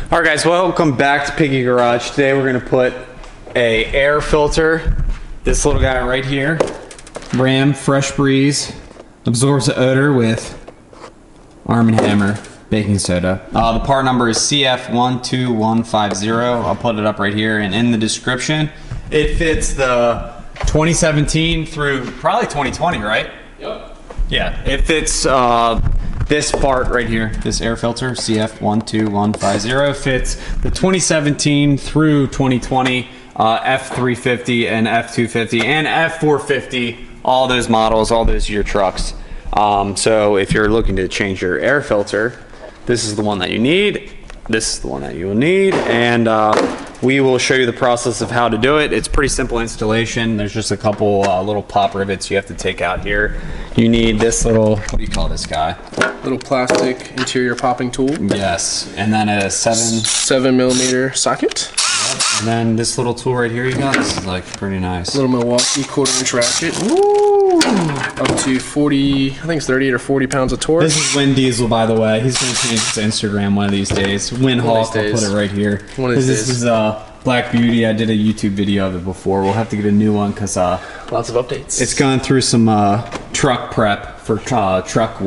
All right, guys, welcome back to Piggy Garage. Today we're gonna put a air filter, this little guy right here, Ram Fresh Breeze, absorbs the odor with Arm & Hammer baking soda. The part number is CF12150. I'll put it up right here and in the description. It fits the 2017 through probably 2020, right? Yep. Yeah, it fits this part right here, this air filter, CF12150, fits the 2017 through 2020 F350 and F250 and F450, all those models, all those year trucks. So if you're looking to change your air filter, this is the one that you need. This is the one that you will need, and we will show you the process of how to do it. It's pretty simple installation. There's just a couple little pop rivets you have to take out here. You need this little, what do you call this guy? Little plastic interior popping tool. Yes, and then a 7mm socket. Yep. And then this little tool right here you got. This is like pretty nice. Little Milwaukee 1/4" ratchet. Ooh. Up to 40, I think it's 38 or 40 pounds of torque. This is Win Diesel, by the way. He's going to change his Instagram one of these days. Win Hawk, I'll put it right here. One of these days. This is Black Beauty. I did a YouTube video of it before. We'll have to get a new one because lots of updates. It's gone through some truck prep for truck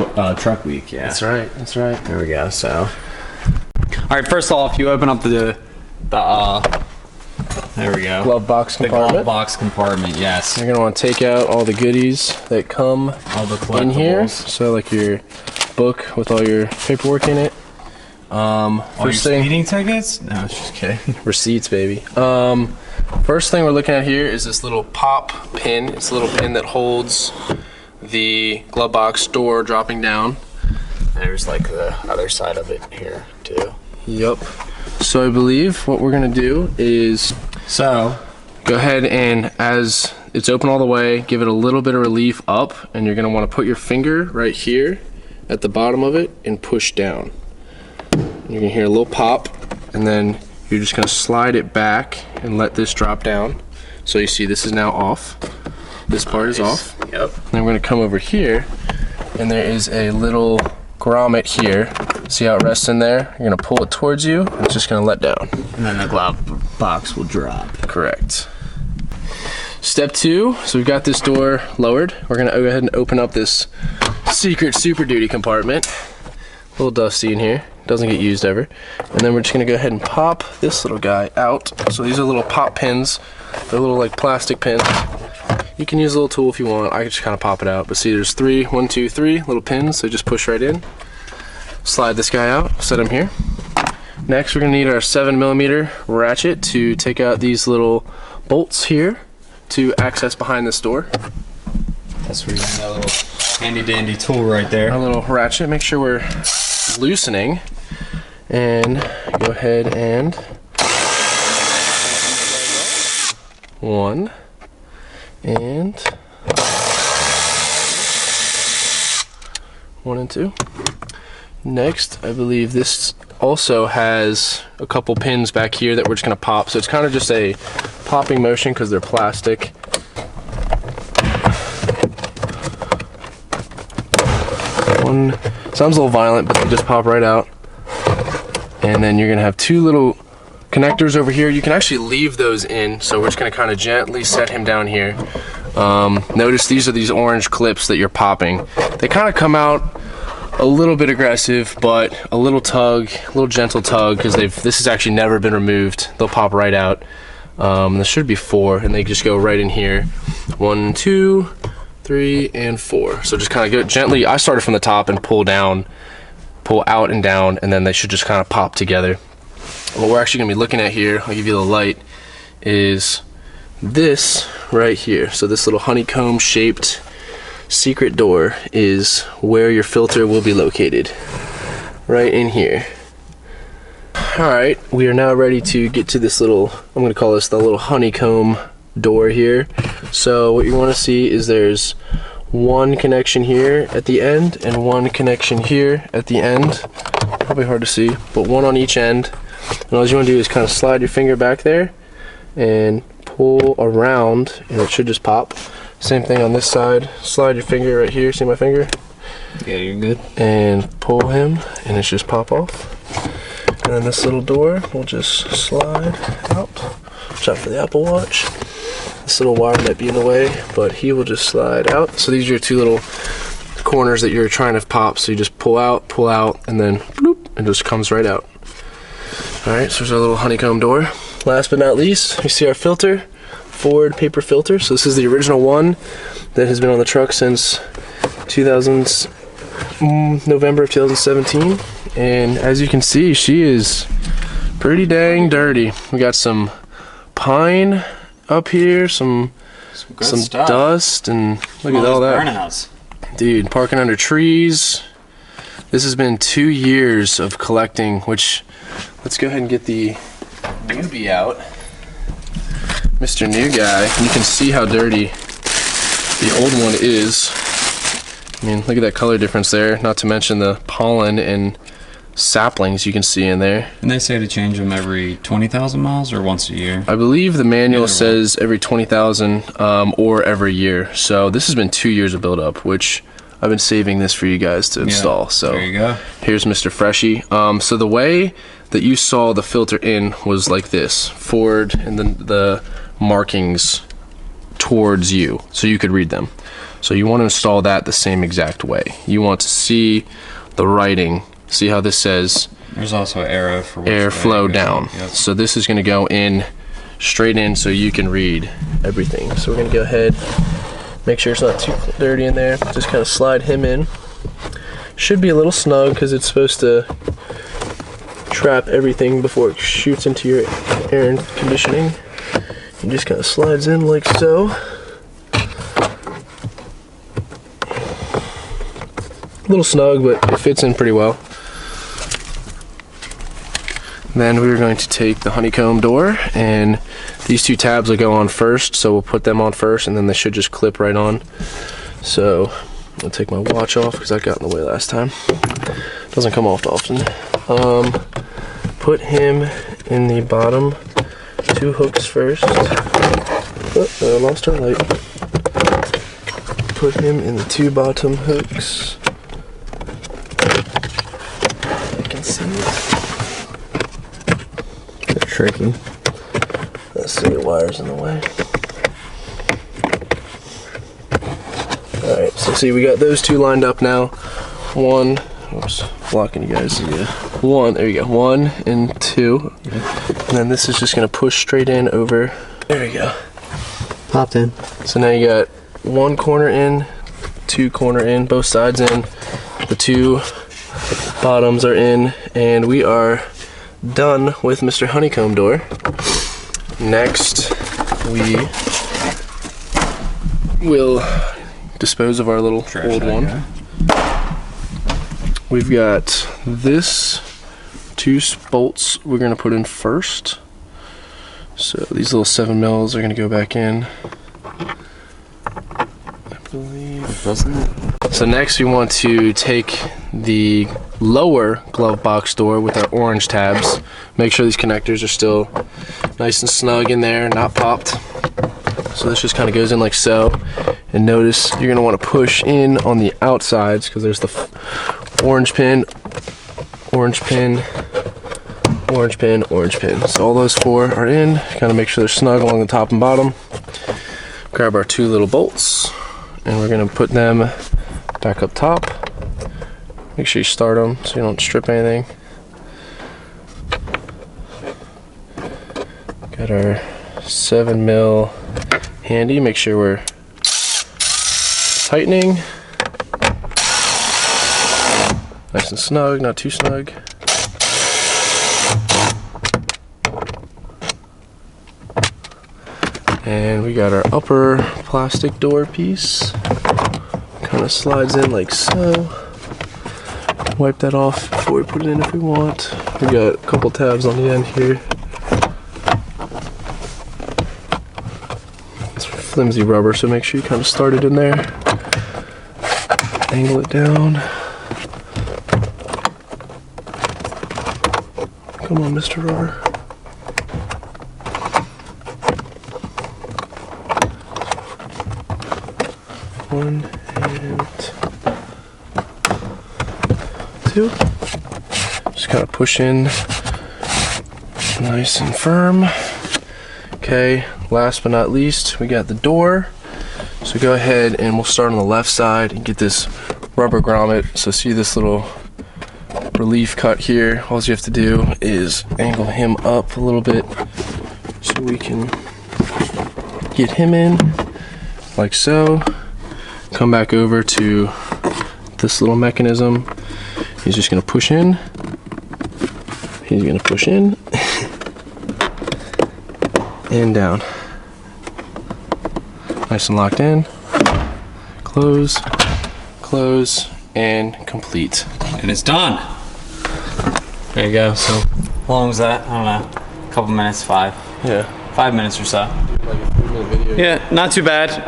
week. Yeah, that's right. That's right. There we go. So, all right. First off, you open up the there we go. Glove box compartment. The glove box compartment. Yes. You're gonna want to take out all the goodies that come in here. So like your book with all your paperwork in it. First thing, speeding tickets? No, just kidding. Receipts, baby. First thing we're looking at here is this little pop pin. It's a little pin that holds the glove box door dropping down. There's like the other side of it here too. Yep. So I believe what we're gonna do is go ahead and, as it's open all the way, give it a little bit of relief up, and you're gonna want to put your finger right here at the bottom of it and push down. You're gonna hear a little pop, and then you're just gonna slide it back and let this drop down. So you see this is now off. This part is off. Yep. Then we're gonna come over here, and there is a little grommet here. See how it rests in there? You're gonna pull it towards you, and it's just gonna let down. And then the glove box will drop. Correct. Step 2, so we've got this door lowered. We're gonna go ahead and open up this secret Super Duty compartment. A little dusty in here, doesn't get used ever. And then we're just gonna go ahead and pop this little guy out. So these are little pop pins. They're little like plastic pins. You can use a little tool if you want. I can just kind of pop it out. But see, there's 3 little pins. So just push right in. Slide this guy out, set him here. Next, we're gonna need our 7mm ratchet to take out these little bolts here to access behind this door. That's where you got that little handy dandy tool right there. Our little ratchet, make sure we're loosening, and go ahead and 1 and 1 and 2. Next, I believe this also has a couple pins back here that we're just gonna pop. So it's kind of just a popping motion because they're plastic. One sounds a little violent, but they just pop right out. And then you're gonna have 2 little connectors over here. You can actually leave those in. So we're just gonna kind of gently set him down here. Notice these are these orange clips that you're popping. They kind of come out a little bit aggressive, but a little tug, a little gentle tug, because this has actually never been removed. They'll pop right out. There should be 4, and they just go right in here. 1, 2, 3, and 4. So just kind of go gently. I started from the top and pull down, pull out and down, and then they should just kind of pop together. What we're actually gonna be looking at here, I'll give you the light, is this right here. So this little honeycomb shaped secret door is where your filter will be located, right in here. Alright, we are now ready to get to this little, I'm going to call this the little honeycomb door here. So what you want to see is there's 1 connection here at the end and 1 connection here at the end. Probably hard to see, but 1 on each end. And all you want to do is kind of slide your finger back there and pull around, and it should just pop. Same thing on this side. Slide your finger right here. See my finger? Yeah, you're good. And pull him, and it's just pop off. And then this little door will just slide out. Watch out for the Apple Watch. This little wire might be in the way, but he will just slide out. So these are your two little corners that you're trying to pop. So you just pull out, and then bloop, and just comes right out. All right, so there's our little honeycomb door. Last but not least, you see our filter, Ford paper filter. So this is the original one that has been on the truck since November of 2017. And as you can see, she is pretty dang dirty. We got some pine up here, some dust, and look at all that. Burnouts. Dude, parking under trees. This has been 2 years of collecting, which, let's go ahead and get the newbie out. Mr. New Guy. You can see how dirty the old one is. I mean, look at that color difference there, not to mention the pollen and saplings you can see in there. And they say to change them every 20,000 miles or once a year? I believe the manual says every 20,000 or every year. So this has been 2 years of build-up, which I've been saving this for you guys to install. So there you go. Here's Mr. Freshie. So the way that you saw the filter in was like this, Ford, and then the markings towards you, so you could read them. So you want to install that the same exact way. You want to see the writing. See how this says? There's also arrow for airflow down. Yep. So this is going to go in straight in so you can read everything. So we're going to go ahead, make sure it's not too dirty in there. Just kind of slide him in. Should be a little snug because it's supposed to trap everything before it shoots into your air conditioning. It just kind of slides in like so. A little snug, but it fits in pretty well. Then we're going to take the honeycomb door, and these two tabs will go on first, so we'll put them on first, and then they should just clip right on. So I'll take my watch off because that got in the way last time. Doesn't come off often. Put him in the bottom two hooks first. Oh, I lost our light. Put him in the two bottom hooks. I can see it. They're tricky. Let's see, the wire's in the way. Alright, so see, we got those two lined up now. One, oops, blocking you guys. Yeah. One, there you go. 1 and 2. Yeah. And then this is just gonna push straight in over. There we go. Popped in. So now you got one corner in, two corner in, both sides in. The two bottoms are in, and we are done with Mr. Honeycomb door. Next, we will dispose of our little old one. We've got this two bolts we're going to put in first. So these little 7 mils are going to go back in, I believe. Doesn't it? So next we want to take the lower glove box door with our orange tabs. Make sure these connectors are still nice and snug in there, not popped. So this just kind of goes in like so. And notice you're going to want to push in on the outsides because there's the orange pin, orange pin, orange pin, orange pin. So all those 4 are in. Kind of make sure they're snug along the top and bottom. Grab our 2 little bolts, and we're going to put them back up top. Make sure you start them so you don't strip anything. Got our 7 mil handy. Make sure we're tightening. Nice and snug, not too snug. And we got our upper plastic door piece. Kind of slides in like so. Wipe that off before we put it in if we want. We got a couple tabs on the end here. It's flimsy rubber, so make sure you kind of start it in there. Angle it down. Come on, Mr. Rubber. One and 2. Just kind of push in Nice and firm. Okay, last but not least, we got the door. So go ahead and we'll start on the left side and get this rubber grommet. So see this little relief cut here. All you have to do is angle him up a little bit so we can get him in like so. Come back over to this little mechanism. He's just gonna push in. He's gonna push in and down. Nice and locked in. Close, close, and complete. And it's done. There you go. So, how long was that? I don't know. A couple minutes, 5. Yeah. 5 minutes or so. Like a 3-minute video. Yeah, not too bad.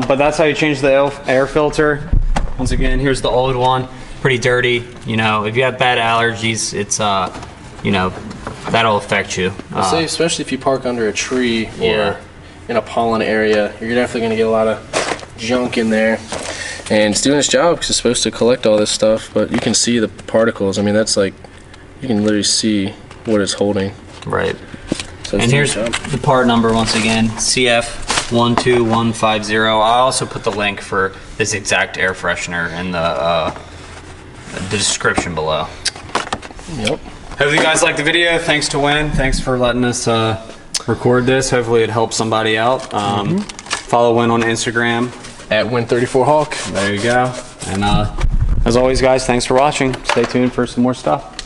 But that's how you change the air filter. Once again, here's the old one. Pretty dirty. You know, if you have bad allergies, it's you know, that'll affect you. I'll say, especially if you park under a tree Yeah. or in a pollen area, you're definitely gonna get a lot of junk in there. And it's doing its job because it's supposed to collect all this stuff, but you can see the particles. I mean, that's like, you can literally see what it's holding. Right. So it's And doing here's its job. the part number once again, CF12150. I also put the link for this exact air freshener in the description below. Yep. Hopefully you guys liked the video. Thanks to Win. Thanks for letting us record this. Hopefully it helps somebody out. Follow Win on Instagram. At Win34Hawk. There you go. And as always, guys, thanks for watching. Stay tuned for some more stuff.